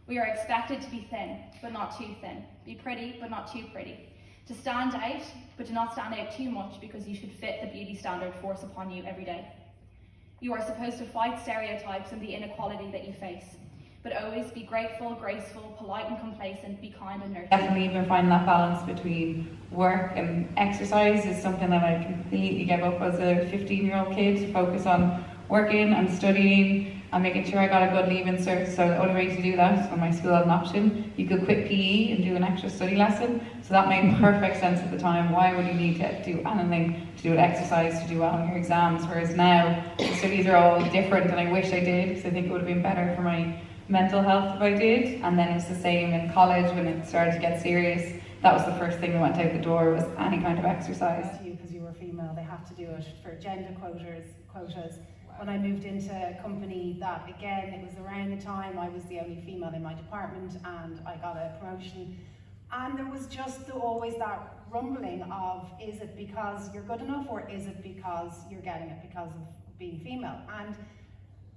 We are expected to be thin, but not too thin. Be pretty, but not too pretty. To stand out, but do not stand out too much because you should fit the beauty standard forced upon you every day. You are supposed to fight stereotypes and the inequality that you face, but always be grateful, graceful, polite and complacent, be kind and nurturing. Definitely even finding that balance between work and exercise is something that I completely gave up as a 15-year-old kid, to focus on working and studying and making sure I got a good leaving cert. So the only way to do that, when my school had an option, you could quit PE and do an extra study lesson. So that made perfect sense at the time. Why would you need to do anything to do with exercise, to do well on your exams? Whereas now, the studies are all different, and I wish I did, because I think it would have been better for my mental health if I did. And then it's the same in college when it started to get serious. That was the first thing that went out the door, was any kind of exercise. Because you were female, they have to do it for gender quotas. When I moved into a company that, again, it was around the time I was the only female in my department, and I got a promotion. And there was just always that rumbling of, is it because you're good enough, or is it because you're getting it because of being female? And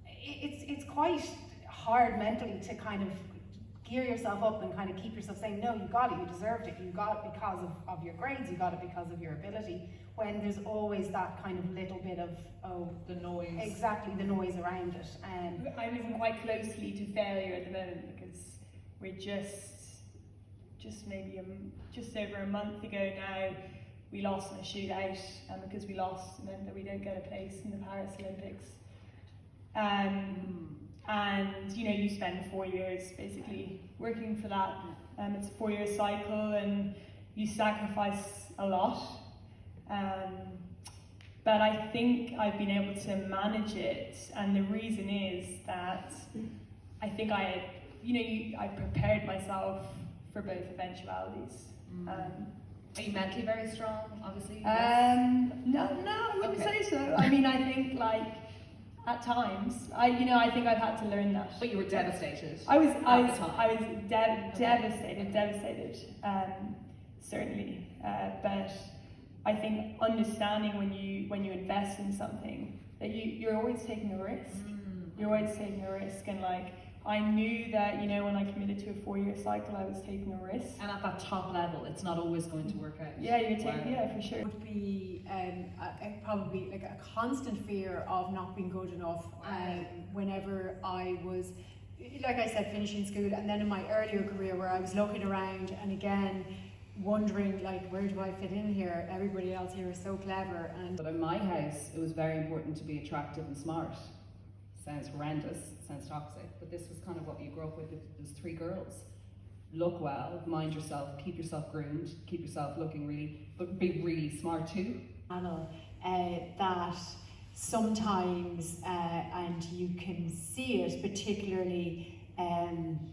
it's quite hard mentally to kind of gear yourself up and kind of keep yourself saying, no, you got it, you deserved it, you got it because of your grades, you got it because of your ability, when there's always that kind of little bit of, oh, the noise. Exactly, the noise around it. I'm moving quite closely to failure at the moment, because we're just maybe just over a month ago now, we lost in a shootout, and because we lost, it meant that we don't get a place in the Paris Olympics. And you know, you spend 4 years basically working for that. It's a 4-year cycle, and you sacrifice a lot. But I think I've been able to manage it, and the reason is that I think I prepared myself for both eventualities. Are you mentally very strong, obviously? No, I wouldn't say so. I mean, I think, like, at times, I think I've had to learn that. But you were devastated. I was devastated, certainly. But I think understanding when you invest in something, that you're always taking a risk. You're always taking a risk, and like, I knew that, when I committed to a 4-year cycle, I was taking a risk. And at that top level, it's not always going to work out. Yeah, yeah, for sure. It would be probably like a constant fear of not being good enough whenever I was, like I said, finishing school, and then in my earlier career where I was looking around and again wondering, like, where do I fit in here? Everybody else here is so clever. But in my house, it was very important to be attractive and smart. Sounds horrendous, sounds toxic, but this was kind of what you grew up with. There's 3 girls. Look well, mind yourself, keep yourself groomed, keep yourself looking really, but be really smart too. That sometimes, and you can see it particularly, in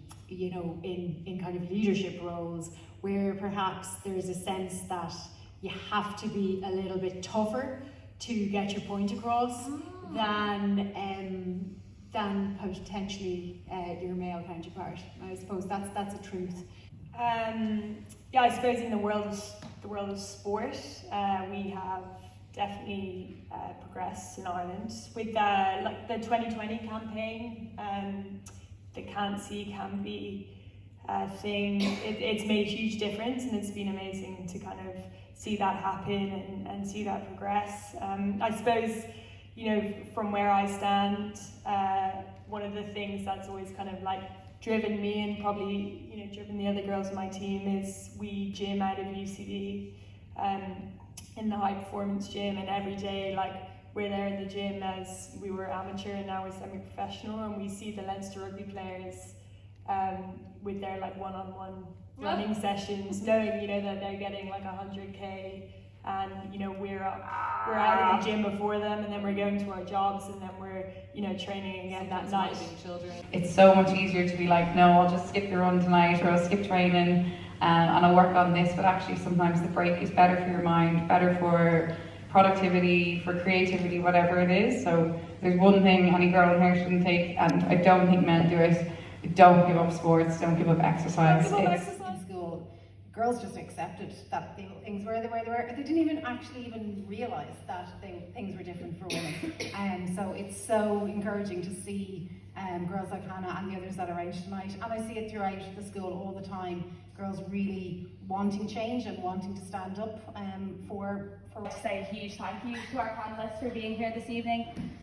kind of leadership roles, where perhaps there's a sense that you have to be a little bit tougher to get your point across than potentially your male counterpart. I suppose that's a truth. Yeah, I suppose in the world of sport, we have definitely progressed in Ireland with the 2020 campaign. The can't see can be thing. It's made a huge difference, and it's been amazing to kind of see that happen and see that progress. I suppose, from where I stand, one of the things that's always kind of like driven me, and probably driven the other girls in my team, is we gym out of UCD in the high performance gym, and every day, like, we're there in the gym as we were amateur and now we're semi-professional, and we see the Leinster rugby players with their like one-on-one running sessions, knowing that they're getting like 100k, and we're out in the gym before them, and then we're going to our jobs, and then we're training again that night. It's so much easier to be like, no, I'll just skip the run tonight, or I'll skip training and I'll work on this. But actually sometimes the break is better for your mind, better for productivity, for creativity, whatever it is. So there's one thing any girl in here shouldn't take, and I don't think men do it: don't give up sports, don't give up exercise. In school, girls just accepted that things were the way they were. They didn't even actually realise that things were different for women. So it's so encouraging to see girls like Hannah and the others that are out tonight. And I see it throughout the school all the time. Girls really wanting change and wanting to stand up for. To say a huge thank you to our panellists for being here this evening.